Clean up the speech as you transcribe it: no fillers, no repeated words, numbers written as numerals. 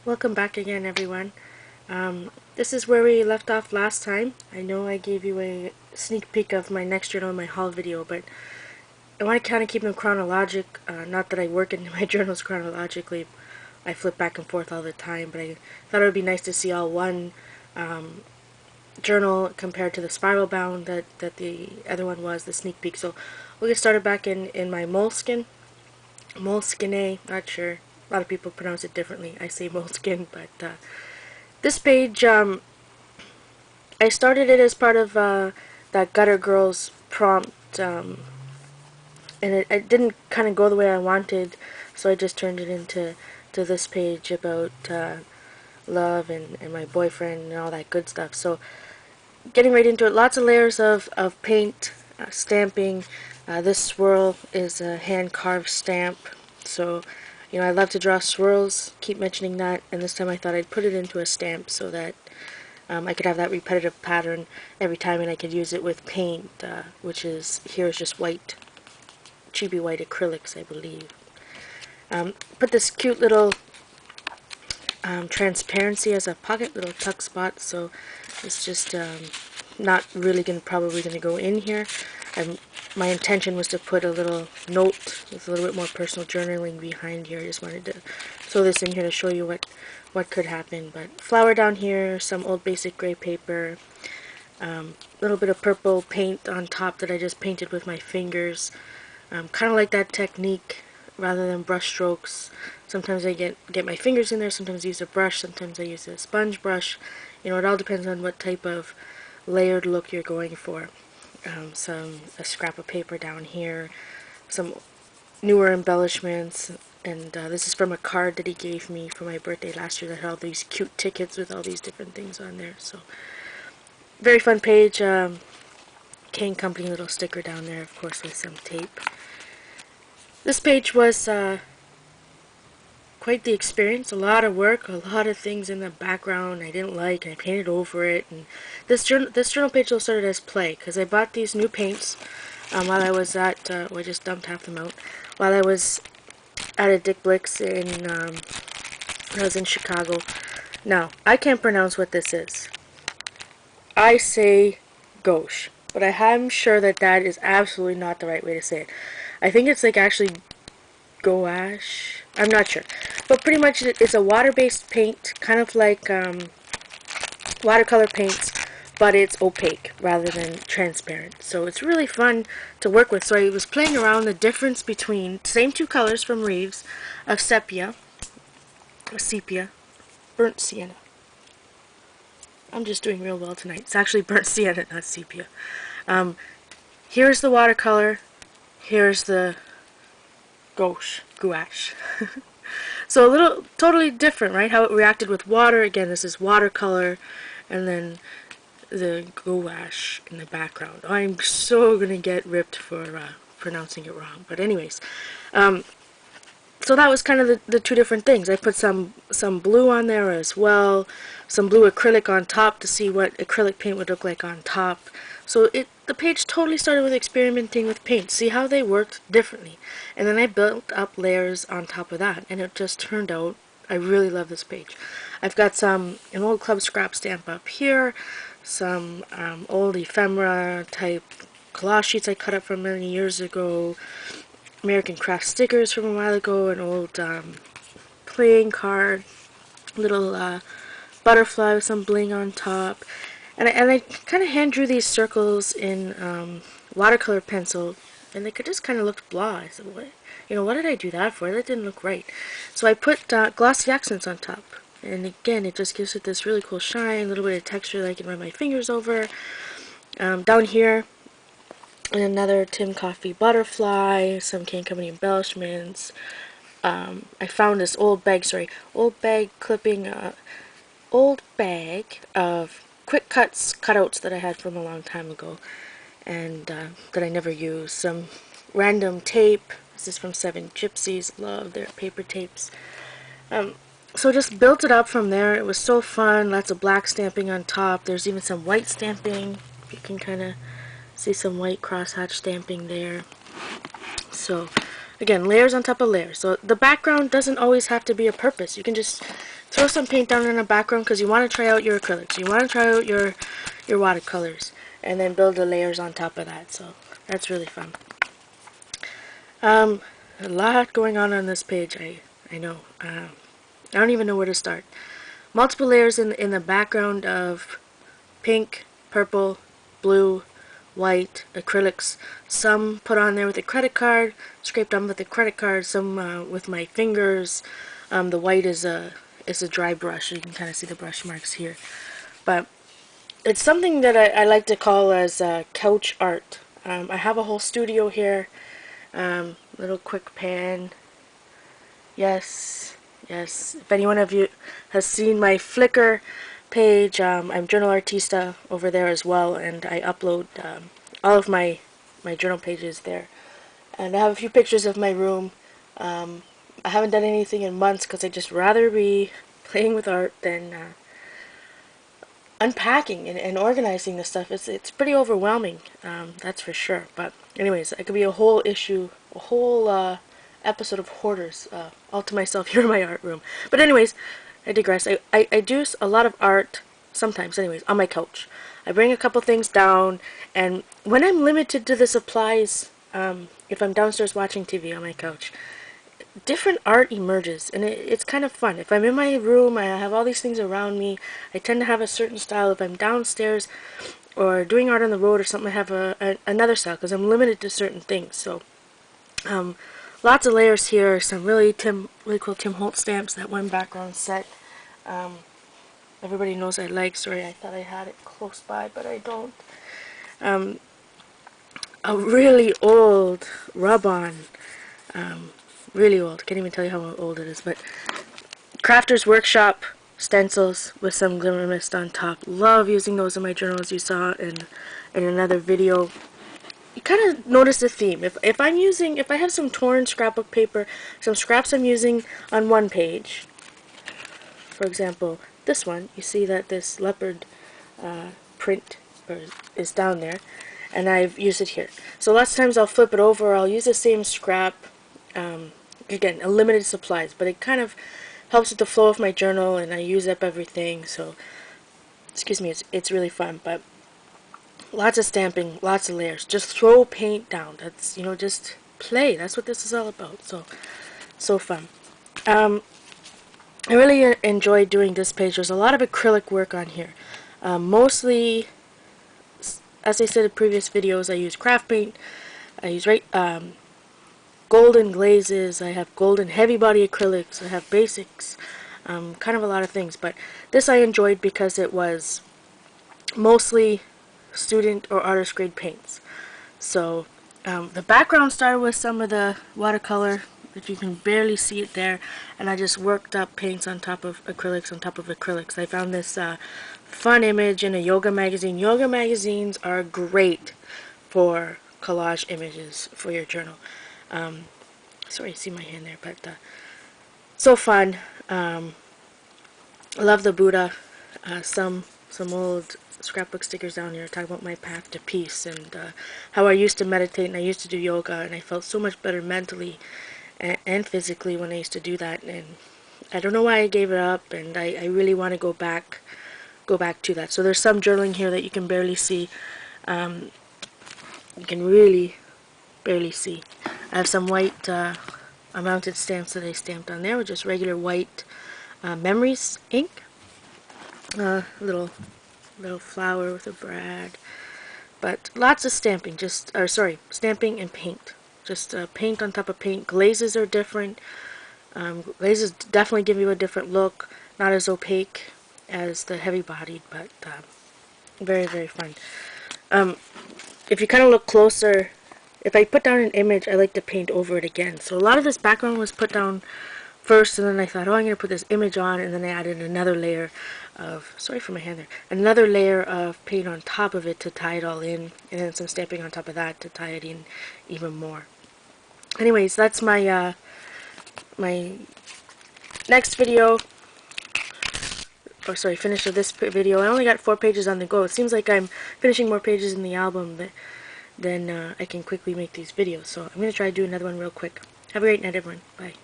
Welcome back again, everyone. This is where we left off last time. I know I gave you a sneak peek of my next journal, my haul video, but I want to kind of keep them chronologic. Not that I work in my journals chronologically. I flip back and forth all the time, but I thought it would be nice to see all one journal compared to the spiral bound that the other one was, the sneak peek. So we'll get started back in my Moleskine, not sure. A lot of people pronounce it differently. I say Moleskine, but this page, I started it as part of that Gutter Girls prompt, and it didn't kind of go the way I wanted, so I just turned it into this page about love and my boyfriend and all that good stuff. So getting right into it, lots of layers of paint, stamping. This swirl is a hand-carved stamp, so I love to draw swirls, keep mentioning that, and this time I thought I'd put it into a stamp so that I could have that repetitive pattern every time, and I could use it with paint, which is, here is just white, chibi white acrylics, I believe. Put this cute little transparency as a pocket, little tuck spot, so it's just not really probably going to go in here. My intention was to put a little note with a little bit more personal journaling behind here. I just wanted to throw this in here to show you what could happen. But flower down here, some old basic gray paper, a little bit of purple paint on top that I just painted with my fingers. Kind of like that technique rather than brush strokes. Sometimes I get my fingers in there, sometimes I use a brush, sometimes I use a sponge brush. It all depends on what type of layered look you're going for. A scrap of paper down here, some newer embellishments, and this is from a card that he gave me for my birthday last year that had all these cute tickets with all these different things on there. So very fun page. Kane Company little sticker down there, of course, with some tape. This page was quite the experience, a lot of work, a lot of things in the background I didn't like, and I painted over it. And this journal page all started as play, because I bought these new paints while I was at, well, I just dumped half them out, while I was at a Dick Blick's when I was in Chicago. Now, I can't pronounce what this is. I say gauche, but I'm sure that is absolutely not the right way to say it. I think it's like actually gouache. I'm not sure. But pretty much it's a water-based paint, kind of like watercolor paints, but it's opaque rather than transparent. So it's really fun to work with. So I was playing around the difference between same two colors from Reeves of sepia, burnt sienna. I'm just doing real well tonight. It's actually burnt sienna, not sepia. Here's the watercolor. Here's the gouache. So a little totally different, right? How it reacted with water. Again, this is watercolor, and then the gouache in the background. I'm so gonna get ripped for pronouncing it wrong. But anyways, so that was kind of the two different things. I put some blue on there as well, some blue acrylic on top to see what acrylic paint would look like on top. So the page totally started with experimenting with paint, see how they worked differently. And then I built up layers on top of that, and it just turned out, I really love this page. I've got an old club scrap stamp up here, some old ephemera type collage sheets I cut up from many years ago, American craft stickers from a while ago, an old playing card, little butterfly with some bling on top. And I kind of hand drew these circles in watercolor pencil, and they just kind of looked blah. I said, what did I do that for? That didn't look right. So I put glossy accents on top. And again, it just gives it this really cool shine, a little bit of texture that I can run my fingers over. Down here, another Tim Coffey butterfly, some Kane Company embellishments. I found this old bag clipping, old bag of quick cutouts that I had from a long time ago, and that I never used. Some random tape. This is from Seven Gypsies. Love their paper tapes. So just built it up from there. It was so fun. Lots of black stamping on top. There's even some white stamping. You can kind of see some white crosshatch stamping there. So again, layers on top of layers. So the background doesn't always have to be a purpose. You can just throw some paint down in the background because you want to try out your acrylics. You want to try out your watercolors, and then build the layers on top of that. So that's really fun. A lot going on this page. I know. I don't even know where to start. Multiple layers in the background of pink, purple, blue, white, acrylics. Some put on there with a credit card, scraped on with a credit card. Some with my fingers. The white is a dry brush. You can kind of see the brush marks here. But it's something that I like to call as couch art. I have a whole studio here. Little quick pan. Yes, yes. If anyone of you has seen my Flickr page, I'm Journal Artista over there as well, and I upload all of my journal pages there. And I have a few pictures of my room. I haven't done anything in months because I'd just rather be playing with art than unpacking and organizing the stuff. It's pretty overwhelming, that's for sure. But anyways, it could be a whole issue, a whole episode of hoarders all to myself here in my art room. But anyways, I digress. I do a lot of art sometimes, anyways, on my couch. I bring a couple things down, and when I'm limited to the supplies, if I'm downstairs watching TV on my couch, different art emerges, and it's kind of fun. If I'm in my room, I have all these things around me, I tend to have a certain style. If I'm downstairs or doing art on the road or something, I have another style because I'm limited to certain things. So lots of layers here, some really cool Tim Holtz stamps, that one background set. Everybody knows I like. Sorry, I thought I had it close by, but I don't. A really old rub-on. Really old. Can't even tell you how old it is, but Crafter's Workshop stencils with some glimmer mist on top. Love using those in my journals. You saw in another video. You kind of notice a theme. If I have some torn scrapbook paper, some scraps I'm using on one page, for example, this one, you see that this leopard print is down there, and I've used it here. So lots of times I'll flip it over, I'll use the same scrap. Again, limited supplies, but it kind of helps with the flow of my journal, and I use up everything. So, excuse me, it's really fun. But lots of stamping, lots of layers. Just throw paint down. That's, just play. That's what this is all about. So fun. I really enjoyed doing this page. There's a lot of acrylic work on here. Mostly, as I said in previous videos, I use craft paint. I use golden glazes, I have golden heavy body acrylics, I have basics, kind of a lot of things. But this I enjoyed because it was mostly student or artist grade paints. So the background started with some of the watercolor, if you can barely see it there, and I just worked up paints on top of acrylics on top of acrylics. I found this fun image in a yoga magazine. Yoga magazines are great for collage images for your journal. Sorry, you see my hand there, but so fun. I love the Buddha. Some old scrapbook stickers down here talk about my path to peace, and how I used to meditate and I used to do yoga, and I felt so much better mentally and physically when I used to do that. And I don't know why I gave it up, and I really want to go back to that. So there's some journaling here that you can barely see. You can really barely see. I have some white mounted stamps that I stamped on there with just regular white memories ink. Little flower with a brad. But lots of stamping, stamping and paint. Just paint on top of paint. Glazes are different. Glazes definitely give you a different look. Not as opaque as the heavy bodied, but very, very fun. If you kind of look closer, if I put down an image, I like to paint over it again. So a lot of this background was put down first, and then I thought, oh, I'm going to put this image on, and then I added another layer of, sorry for my hand there, another layer of paint on top of it to tie it all in, and then some stamping on top of that to tie it in even more. Anyways, that's my my next video, or sorry, finish of this video. I only got 4 pages on the go. It seems like I'm finishing more pages in the album than I can quickly make these videos. So I'm going to try to do another one real quick. Have a great night, everyone. Bye.